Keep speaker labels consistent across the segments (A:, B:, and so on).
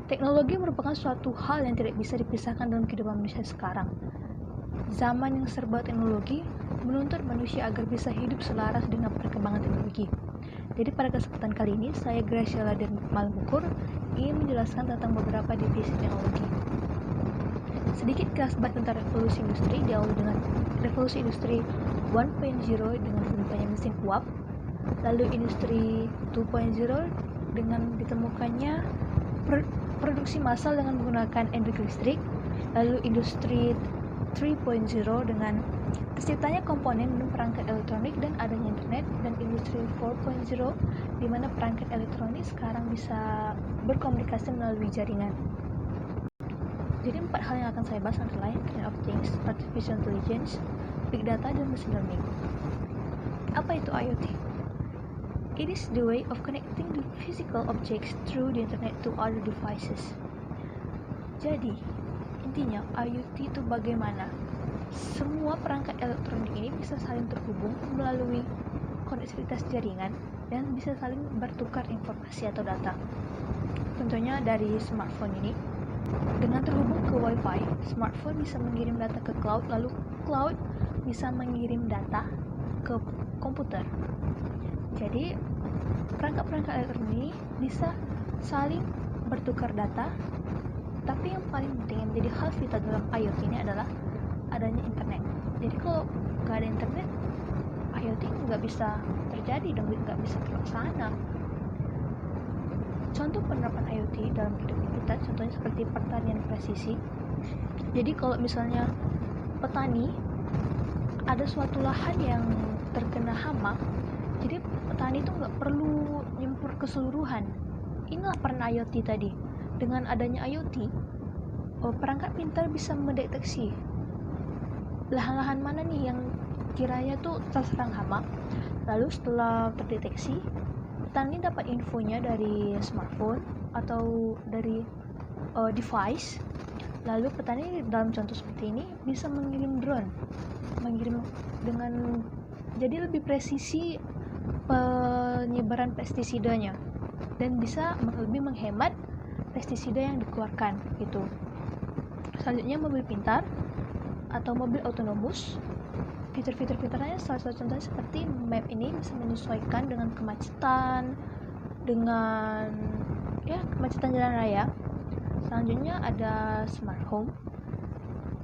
A: Teknologi merupakan suatu hal yang tidak bisa dipisahkan dalam kehidupan manusia sekarang. Zaman yang serba teknologi menuntut manusia agar bisa hidup selaras dengan perkembangan teknologi. Jadi pada kesempatan kali ini, saya Graciela dan Malmukur ingin menjelaskan tentang beberapa divisi teknologi. Sedikit kilas tentang revolusi industri diawali dengan revolusi industri 1.0 dengan ditemukannya mesin uap, lalu industri 2.0 dengan ditemukannya produksi massal dengan menggunakan energi listrik, lalu industri 3.0 dengan terciptanya komponen dan perangkat elektronik dan adanya internet, dan industri 4.0 di mana perangkat elektronik sekarang bisa berkomunikasi melalui jaringan. Jadi 4 hal yang akan saya bahas adalah Internet of Things, Artificial Intelligence, Big Data, dan Machine Learning. Apa itu IoT? It is the way of connecting the physical objects through the internet to other devices. Jadi, intinya IoT itu bagaimana semua perangkat elektronik ini bisa saling terhubung melalui konektivitas jaringan dan bisa saling bertukar informasi atau data. Contohnya dari smartphone ini, dengan terhubung ke Wi-Fi, smartphone bisa mengirim data ke cloud, lalu cloud bisa mengirim data ke komputer. Jadi, perangkat-perangkat elektronik ini bisa saling bertukar data, tapi yang paling penting yang menjadi hal vital dalam IoT ini adalah adanya internet. Jadi kalau nggak ada internet, IoT nggak bisa terjadi dan nggak bisa terlaksana. Contoh penerapan IoT dalam kehidupan kita, contohnya seperti pertanian presisi. Jadi kalau misalnya petani ada suatu lahan yang terkena hama, jadi petani itu nggak perlu nyempur keseluruhan. Inilah peran IoT tadi. Dengan adanya IoT, perangkat pintar bisa mendeteksi lahan-lahan mana nih yang kiranya tuh terserang hama. Lalu setelah terdeteksi, petani dapat infonya dari smartphone atau dari device. Lalu petani dalam contoh seperti ini bisa mengirim drone, dengan jadi lebih presisi penyebaran pestisidanya dan bisa lebih menghemat pestisida yang dikeluarkan gitu. Selanjutnya mobil pintar atau mobil otonomus. Fitur-fiturnya salah satu contohnya seperti map ini bisa menyesuaikan dengan kemacetan jalan raya. Selanjutnya ada smart home.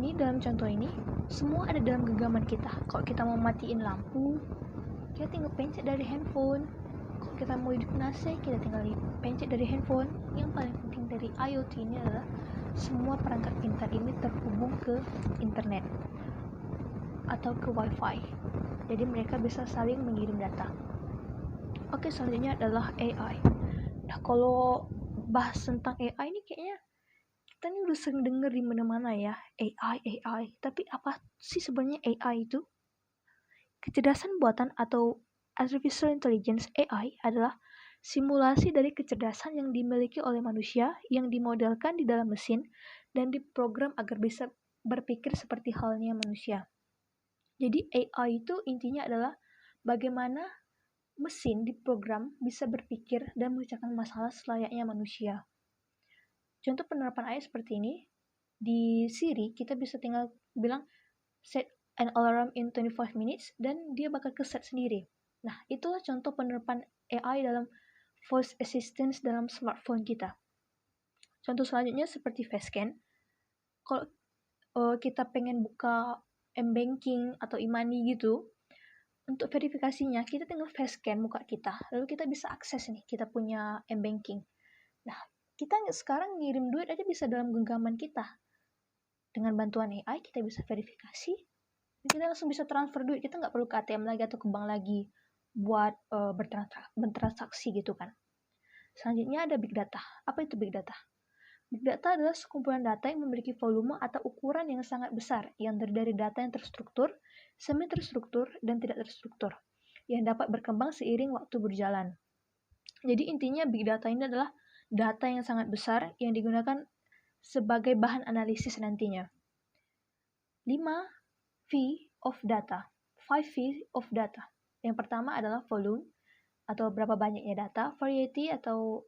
A: Ini dalam contoh ini semua ada dalam genggaman kita. Kalau kita mau matiin lampu, kita tinggal pencet dari handphone. Kalau kita mau hidup AC, kita tinggal pencet dari handphone. Yang paling penting dari IoT ini adalah semua perangkat pintar ini terhubung ke internet atau ke Wi-Fi. Jadi mereka bisa saling mengirim data. Oke, selanjutnya adalah AI. Nah, kalau bahas tentang AI ini kayaknya kita nih udah sering dengar di mana-mana ya, AI. Tapi apa sih sebenarnya AI itu? Kecerdasan buatan atau Artificial Intelligence AI adalah simulasi dari kecerdasan yang dimiliki oleh manusia yang dimodelkan di dalam mesin dan diprogram agar bisa berpikir seperti halnya manusia. Jadi AI itu intinya adalah bagaimana mesin diprogram bisa berpikir dan memecahkan masalah selayaknya manusia. Contoh penerapan AI seperti ini, di Siri kita bisa tinggal bilang set an alarm in 25 minutes dan dia bakal keset sendiri. Nah, itulah contoh penerapan AI dalam voice assistance dalam smartphone kita. Contoh selanjutnya seperti facescan. Kalau kita pengen buka m-banking atau e-money gitu, untuk verifikasinya kita tinggal facescan muka kita, lalu kita bisa akses nih kita punya m-banking. Nah, kita sekarang ngirim duit aja bisa dalam genggaman kita. Dengan bantuan AI kita bisa verifikasi, kita langsung bisa transfer duit, kita nggak perlu ke ATM lagi atau ke bank lagi buat bertransaksi gitu kan. Selanjutnya ada big data. Apa itu big data? Big data adalah sekumpulan data yang memiliki volume atau ukuran yang sangat besar, yang terdiri dari data yang terstruktur, semi-terstruktur, dan tidak terstruktur, yang dapat berkembang seiring waktu berjalan. Jadi intinya big data ini adalah data yang sangat besar yang digunakan sebagai bahan analisis nantinya. 5 V of data. 5 V of data. Yang pertama adalah volume atau berapa banyaknya data, variety atau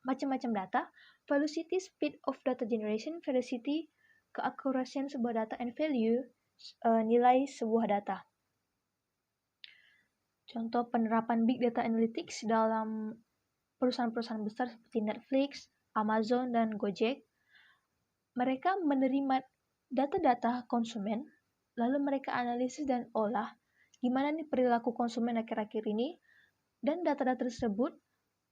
A: macam-macam data, velocity, speed of data generation, veracity, keakurasian sebuah data, and value, nilai sebuah data. Contoh penerapan Big Data Analytics dalam perusahaan-perusahaan besar seperti Netflix, Amazon, dan Gojek. Mereka menerima data-data konsumen, lalu mereka analisis dan olah gimana nih perilaku konsumen akhir-akhir ini, dan data-data tersebut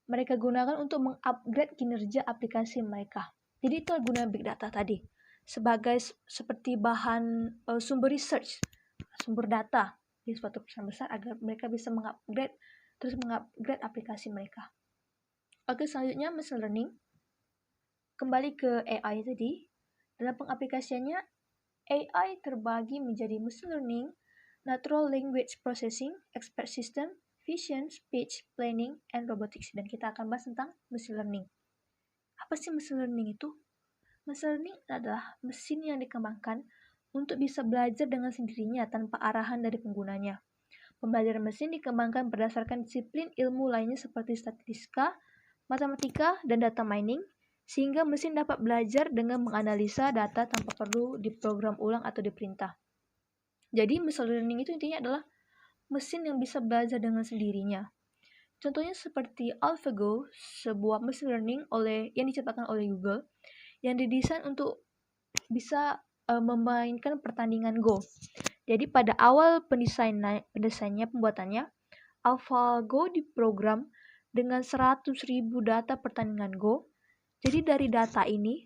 A: mereka gunakan untuk mengupgrade kinerja aplikasi mereka. Jadi itu guna Big Data tadi, sebagai seperti bahan sumber research, sumber data di suatu perusahaan besar agar mereka bisa mengupgrade aplikasi mereka. Oke, selanjutnya machine learning. Kembali ke AI tadi, dalam pengaplikasiannya AI terbagi menjadi machine learning, natural language processing, expert system, vision, speech, planning, and robotics. Dan kita akan bahas tentang machine learning. Apa sih machine learning itu? Machine learning adalah mesin yang dikembangkan untuk bisa belajar dengan sendirinya tanpa arahan dari penggunanya. Pembelajaran mesin dikembangkan berdasarkan disiplin ilmu lainnya seperti statistika, matematika, dan data mining, sehingga mesin dapat belajar dengan menganalisa data tanpa perlu diprogram ulang atau diperintah. Jadi machine learning itu intinya adalah mesin yang bisa belajar dengan sendirinya. Contohnya seperti AlphaGo, sebuah machine learning yang diciptakan oleh Google, yang didesain untuk bisa memainkan pertandingan Go. Jadi pada awal pembuatannya, AlphaGo diprogram dengan 100.000 data pertandingan Go. Jadi dari data ini,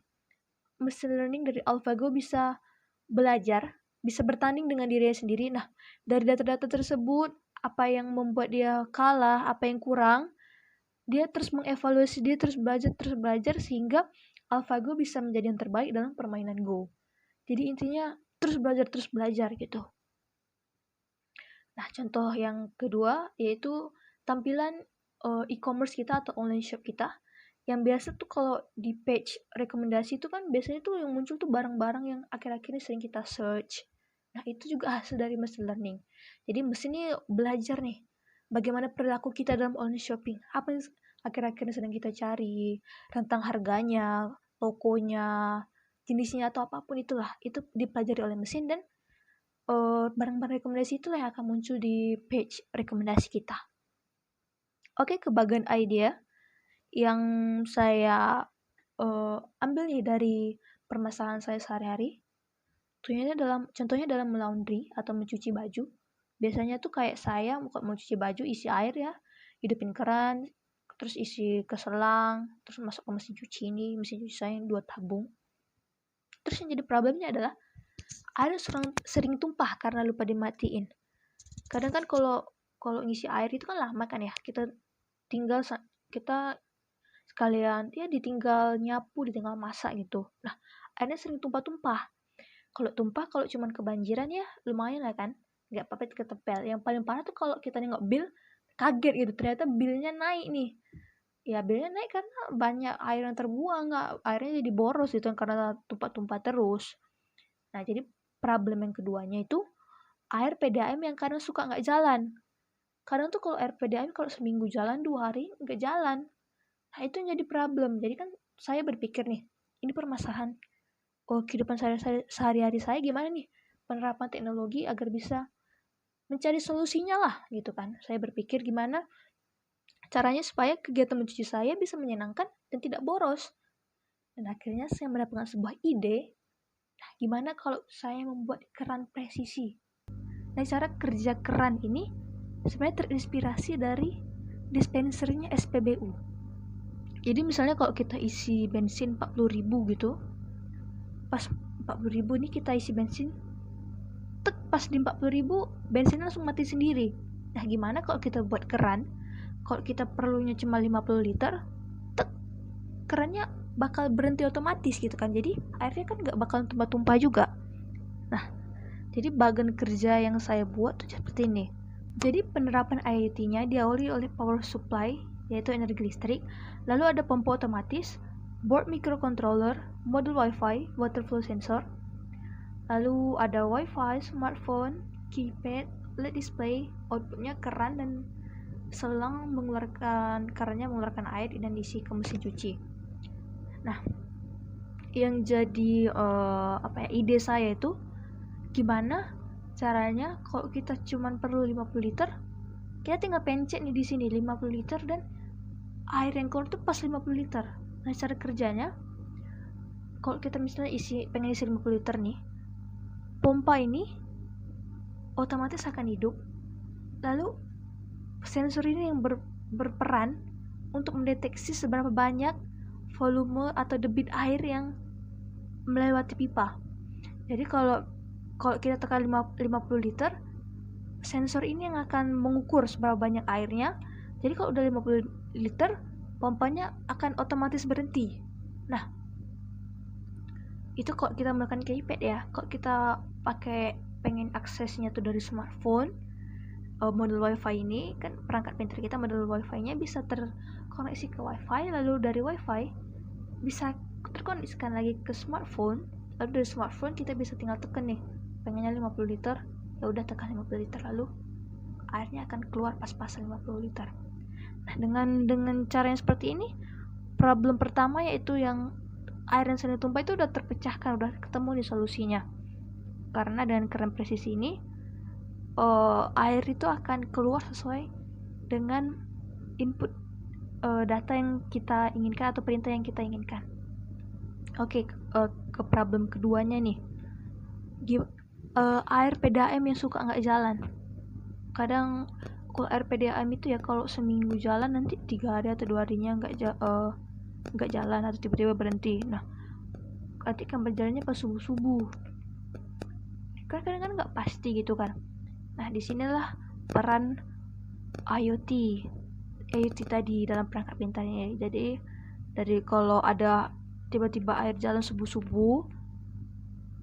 A: machine learning dari AlphaGo bisa belajar, bisa bertanding dengan dirinya sendiri. Nah, dari data-data tersebut, apa yang membuat dia kalah, apa yang kurang, dia terus mengevaluasi, dia terus belajar, sehingga AlphaGo bisa menjadi yang terbaik dalam permainan Go. Jadi intinya terus belajar gitu. Nah, contoh yang kedua yaitu tampilan e-commerce kita atau online shop kita. Yang biasa tuh kalau di page rekomendasi itu kan biasanya tuh yang muncul tuh barang-barang yang akhir-akhir ini sering kita search. Nah, itu juga hasil dari machine learning. Jadi mesin ini belajar nih bagaimana perilaku kita dalam online shopping. Apa yang akhir-akhir ini sedang kita cari, tentang harganya, tokonya, jenisnya atau apapun itulah. Itu dipelajari oleh mesin dan barang-barang rekomendasi itulah yang akan muncul di page rekomendasi kita. Oke, ke bagian idea yang saya ambil nih dari permasalahan saya sehari-hari. Contohnya dalam melaundry atau mencuci baju. Biasanya tuh kayak saya mau cuci baju, isi air ya, hidupin keran, terus isi ke selang, terus masuk ke mesin cuci saya 2 tabung. Terus yang jadi problemnya adalah air sering tumpah karena lupa dimatiin. Kadang kan kalau ngisi air itu kan lama kan ya, kita sekalian ya ditinggal nyapu, ditinggal masak gitu. Nah, airnya sering tumpah-tumpah. Kalau cuman kebanjiran ya lumayan lah kan, nggak apa-apa ketepel. Yang paling parah tuh kalau kita nengok bill, kaget gitu, ternyata billnya naik nih. Ya billnya naik karena banyak air yang terbuang, airnya jadi boros gitu karena tumpah-tumpah terus. Nah, jadi problem yang keduanya itu air PDAM yang kadang suka nggak jalan. Kadang tuh kalau air PDAM kalau seminggu jalan, 2 hari nggak jalan. Nah, itu yang jadi problem. Jadi kan saya berpikir nih, ini permasalahan kehidupan sehari-hari saya gimana nih penerapan teknologi agar bisa mencari solusinya lah gitu kan. Saya berpikir gimana caranya supaya kegiatan mencuci saya bisa menyenangkan dan tidak boros. Dan akhirnya saya mendapatkan sebuah ide. Nah, gimana kalau saya membuat keran presisi? Nah, cara kerja keran ini sebenarnya terinspirasi dari dispensernya SPBU. Jadi misalnya kalau kita isi bensin 40.000 gitu, pas 40.000 nih kita isi bensin, pas di 40.000 bensin langsung mati sendiri. Nah, gimana kalau kita buat keran? Kalau kita perlunya cuma 50 liter, kerannya bakal berhenti otomatis gitu kan. Jadi airnya kan gak bakal tumpah-tumpah juga. Nah, jadi bagian kerja yang saya buat tuh seperti ini. Jadi penerapan IoT-nya diawali oleh power supply, yaitu energi listrik, lalu ada pompa otomatis, board microcontroller, modul Wi-Fi, water flow sensor, lalu ada Wi-Fi, smartphone, keypad, LED display, outputnya keran dan selang mengeluarkan air dan diisi ke mesin cuci. Nah, yang jadi ide saya itu gimana caranya kalau kita cuman perlu 50 liter, kita tinggal pencet nih di sini 50 liter dan air yang keluar tuh pas 50 liter. Nah, cara kerjanya kalau kita misalnya pengen isi 50 liter nih, pompa ini otomatis akan hidup. Lalu sensor ini yang berperan untuk mendeteksi seberapa banyak volume atau debit air yang melewati pipa. Jadi kalau kita tekan 50 liter, sensor ini yang akan mengukur seberapa banyak airnya. Jadi kalau udah 50 liter, pompanya akan otomatis berhenti. Nah, itu kalau kita menggunakan keypad ya. Kalau kita pengen aksesnya tuh dari smartphone, model wifi ini kan perangkat pintar kita model wifi-nya bisa terkoneksi ke wifi, lalu dari wifi bisa terkoneksikan lagi ke smartphone, lalu dari smartphone kita bisa tinggal tekan nih pengennya 50 liter, ya udah tekan 50 liter, lalu airnya akan keluar pas-pasan 50 liter. Nah, dengan cara yang seperti ini, problem pertama yaitu yang air yang sering tumpah itu udah terpecahkan, udah ketemu nih solusinya. Karena dengan keran presisi ini air itu akan keluar sesuai dengan input data yang kita inginkan atau perintah yang kita inginkan. Oke, ke problem keduanya nih, air PDAM yang suka nggak jalan. Kadang kalau air PDAM itu ya kalau seminggu jalan, nanti 3 hari atau 2 harinya nggak jalan atau tiba-tiba berhenti. Nah, nanti kan berjalannya pas subuh-subuh, kan kadang-kadang nggak pasti gitu kan. Nah, disinilah peran IoT tadi dalam perangkat pintarnya. Jadi dari kalau ada tiba-tiba air jalan subuh-subuh,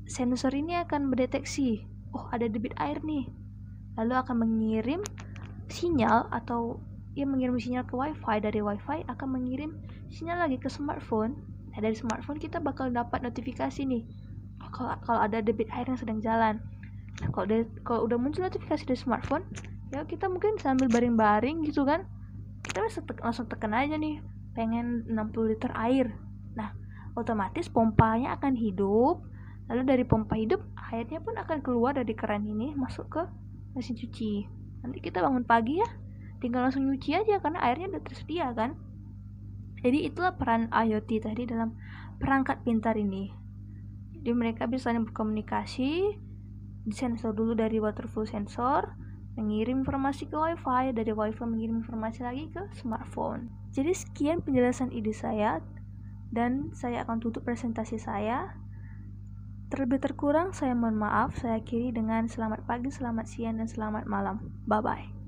A: sensor ini akan mendeteksi, oh ada debit air nih, lalu akan mengirim sinyal atau mengirim sinyal ke wifi. Dari wifi akan mengirim sinyal lagi ke smartphone. Nah, dari smartphone kita bakal dapat notifikasi nih kalau ada debit air yang sedang jalan. Nah, kalau udah muncul notifikasi dari smartphone, ya kita mungkin sambil baring-baring gitu kan, kita bisa langsung tekan aja nih pengen 60 liter air. Nah, otomatis pompanya akan hidup, lalu dari pompa hidup airnya pun akan keluar dari keran ini masuk ke mesin cuci. Nanti kita bangun pagi ya tinggal langsung nyuci aja karena airnya udah tersedia kan. Jadi itulah peran IoT tadi dalam perangkat pintar ini. Jadi mereka bisa saling berkomunikasi, disensor dulu dari waterfall sensor, mengirim informasi ke wifi, dari wifi mengirim informasi lagi ke smartphone. Jadi sekian penjelasan ide saya, dan saya akan tutup presentasi saya. Terlebih terkurang saya mohon maaf. Saya akhiri dengan selamat pagi, selamat siang, dan selamat malam. Bye bye.